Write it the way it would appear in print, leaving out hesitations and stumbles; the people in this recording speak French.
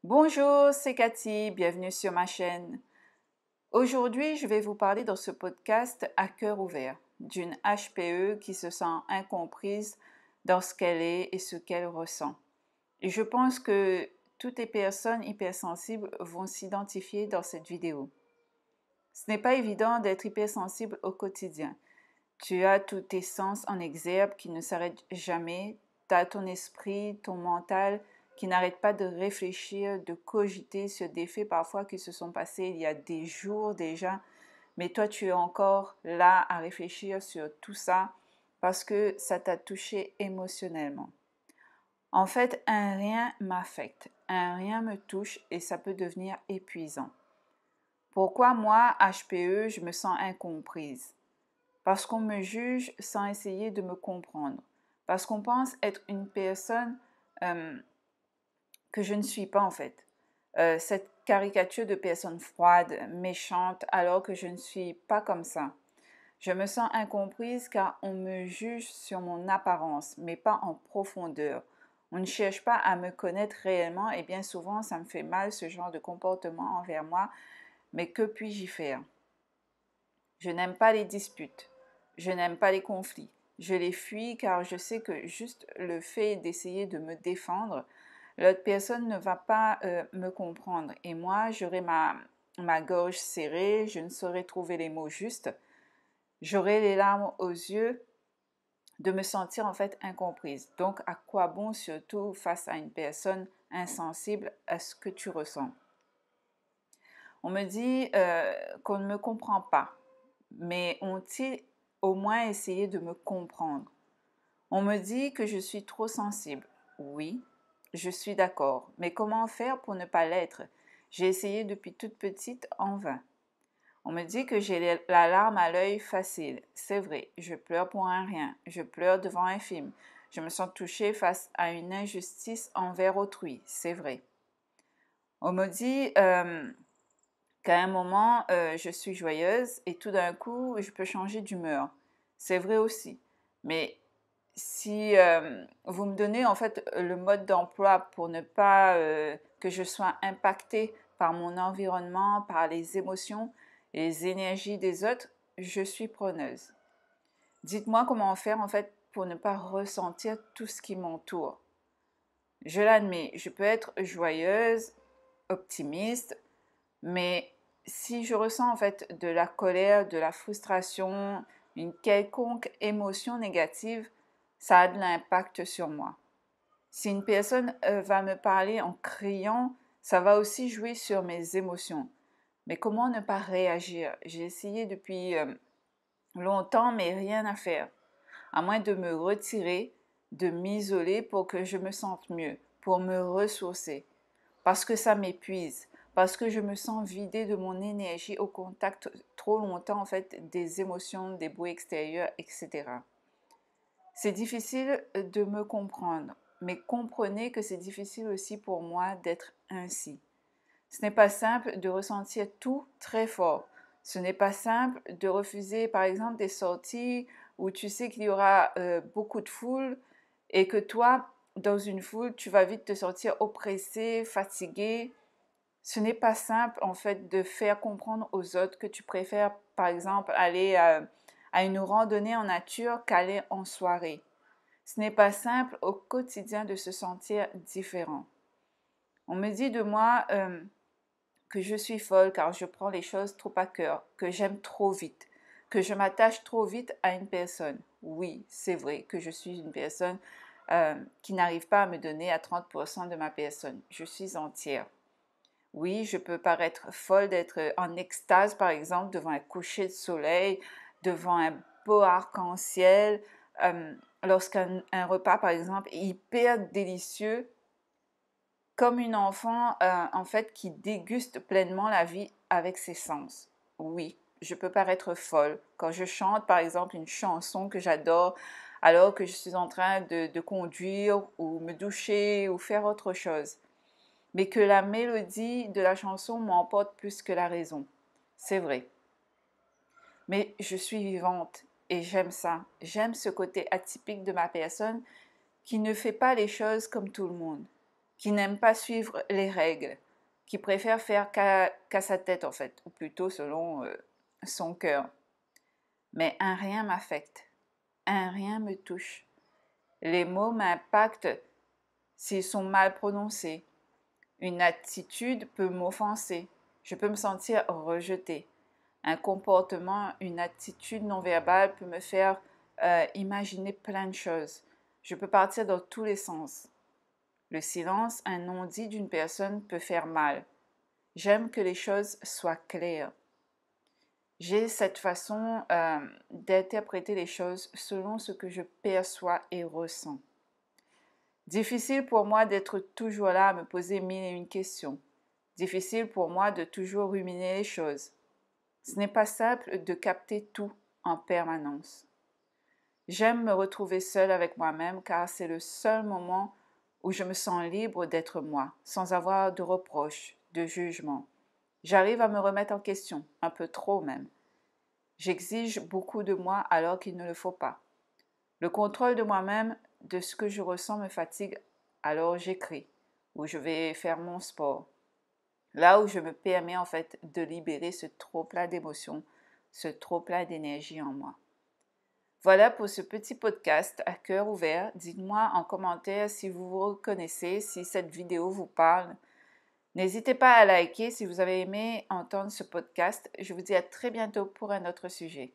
Bonjour, c'est Cathy, bienvenue sur ma chaîne. Aujourd'hui, je vais vous parler dans ce podcast à cœur ouvert d'une HPE qui se sent incomprise dans ce qu'elle est et ce qu'elle ressent. Et je pense que toutes les personnes hypersensibles vont s'identifier dans cette vidéo. Ce n'est pas évident d'être hypersensible au quotidien. Tu as tous tes sens en exergue qui ne s'arrêtent jamais, tu as ton esprit, ton mental qui n'arrête pas de réfléchir, de cogiter sur des faits parfois qui se sont passés il y a des jours déjà, mais toi tu es encore là à réfléchir sur tout ça parce que ça t'a touché émotionnellement. En fait, un rien m'affecte, un rien me touche et ça peut devenir épuisant. Pourquoi moi, HPE, je me sens incomprise? Parce qu'on me juge sans essayer de me comprendre, parce qu'on pense être une personne que je ne suis pas en fait. Cette caricature de personne froide, méchante, alors que je ne suis pas comme ça. Je me sens incomprise car on me juge sur mon apparence, mais pas en profondeur. On ne cherche pas à me connaître réellement et bien souvent ça me fait mal ce genre de comportement envers moi, mais que puis-je y faire? Je n'aime pas les disputes, je n'aime pas les conflits. Je les fuis car je sais que juste le fait d'essayer de me défendre, l'autre personne ne va pas me comprendre. Et moi, j'aurai ma gorge serrée, je ne saurais trouver les mots justes. J'aurai les larmes aux yeux de me sentir en fait incomprise. Donc, à quoi bon surtout face à une personne insensible à ce que tu ressens? On me dit qu'on ne me comprend pas, mais ont-ils au moins essayé de me comprendre? On me dit que je suis trop sensible. Oui, je suis d'accord, mais comment faire pour ne pas l'être? J'ai essayé depuis toute petite en vain. On me dit que j'ai la larme à l'œil facile. C'est vrai, je pleure pour un rien, je pleure devant un film. Je me sens touchée face à une injustice envers autrui. C'est vrai. On me dit qu'à un moment, je suis joyeuse et tout d'un coup, je peux changer d'humeur. C'est vrai aussi. Mais si vous me donnez en fait le mode d'emploi pour ne pas que je sois impactée par mon environnement, par les émotions et les énergies des autres, je suis preneuse. Dites-moi comment faire en fait pour ne pas ressentir tout ce qui m'entoure. Je l'admets, je peux être joyeuse, optimiste, mais si je ressens en fait de la colère, de la frustration, une quelconque émotion négative, ça a de l'impact sur moi. Si une personne va me parler en criant, ça va aussi jouer sur mes émotions. Mais comment ne pas réagir? J'ai essayé depuis longtemps, mais rien à faire. À moins de me retirer, de m'isoler pour que je me sente mieux, pour me ressourcer. Parce que ça m'épuise, parce que je me sens vidée de mon énergie au contact trop longtemps en fait des émotions, des bruits extérieurs, etc. C'est difficile de me comprendre, mais comprenez que c'est difficile aussi pour moi d'être ainsi. Ce n'est pas simple de ressentir tout très fort. Ce n'est pas simple de refuser par exemple des sorties où tu sais qu'il y aura beaucoup de foule et que toi, dans une foule, tu vas vite te sentir oppressé, fatigué. Ce n'est pas simple en fait de faire comprendre aux autres que tu préfères par exemple aller à une randonnée en nature qu'aller en soirée. Ce n'est pas simple au quotidien de se sentir différent. On me dit de moi que je suis folle car je prends les choses trop à cœur, que j'aime trop vite, que je m'attache trop vite à une personne. Oui, c'est vrai que je suis une personne qui n'arrive pas à me donner à 30% de ma personne. Je suis entière. Oui, je peux paraître folle d'être en extase, par exemple, devant un coucher de soleil, devant un beau arc-en-ciel, lorsqu'un repas, par exemple, est hyper délicieux, comme une enfant, en fait, qui déguste pleinement la vie avec ses sens. Oui, je peux paraître folle quand je chante, par exemple, une chanson que j'adore, alors que je suis en train de conduire ou me doucher ou faire autre chose. Mais que la mélodie de la chanson m'emporte plus que la raison. C'est vrai. Mais je suis vivante et j'aime ça. J'aime ce côté atypique de ma personne qui ne fait pas les choses comme tout le monde. qui n'aime pas suivre les règles, qui préfère faire qu'à sa tête en fait, ou plutôt selon son cœur. Mais un rien m'affecte, un rien me touche. Les mots m'impactent s'ils sont mal prononcés. Une attitude peut m'offenser. Je peux me sentir rejetée. Un comportement, une attitude non verbale peut me faire imaginer plein de choses. Je peux partir dans tous les sens. Le silence, un non-dit d'une personne peut faire mal. J'aime que les choses soient claires. J'ai cette façon d'interpréter les choses selon ce que je perçois et ressens. Difficile pour moi d'être toujours là à me poser mille et une questions. Difficile pour moi de toujours ruminer les choses. Ce n'est pas simple de capter tout en permanence. J'aime me retrouver seule avec moi-même car c'est le seul moment où je me sens libre d'être moi, sans avoir de reproches, de jugements. J'arrive à me remettre en question, un peu trop même. J'exige beaucoup de moi alors qu'il ne le faut pas. Le contrôle de moi-même, de ce que je ressens me fatigue, alors j'écris, ou je vais faire mon sport. Là où je me permets en fait de libérer ce trop-plein d'émotions, ce trop-plein d'énergie en moi. Voilà pour ce petit podcast à cœur ouvert. Dites-moi en commentaire si vous vous reconnaissez, si cette vidéo vous parle. N'hésitez pas à liker si vous avez aimé entendre ce podcast. Je vous dis à très bientôt pour un autre sujet.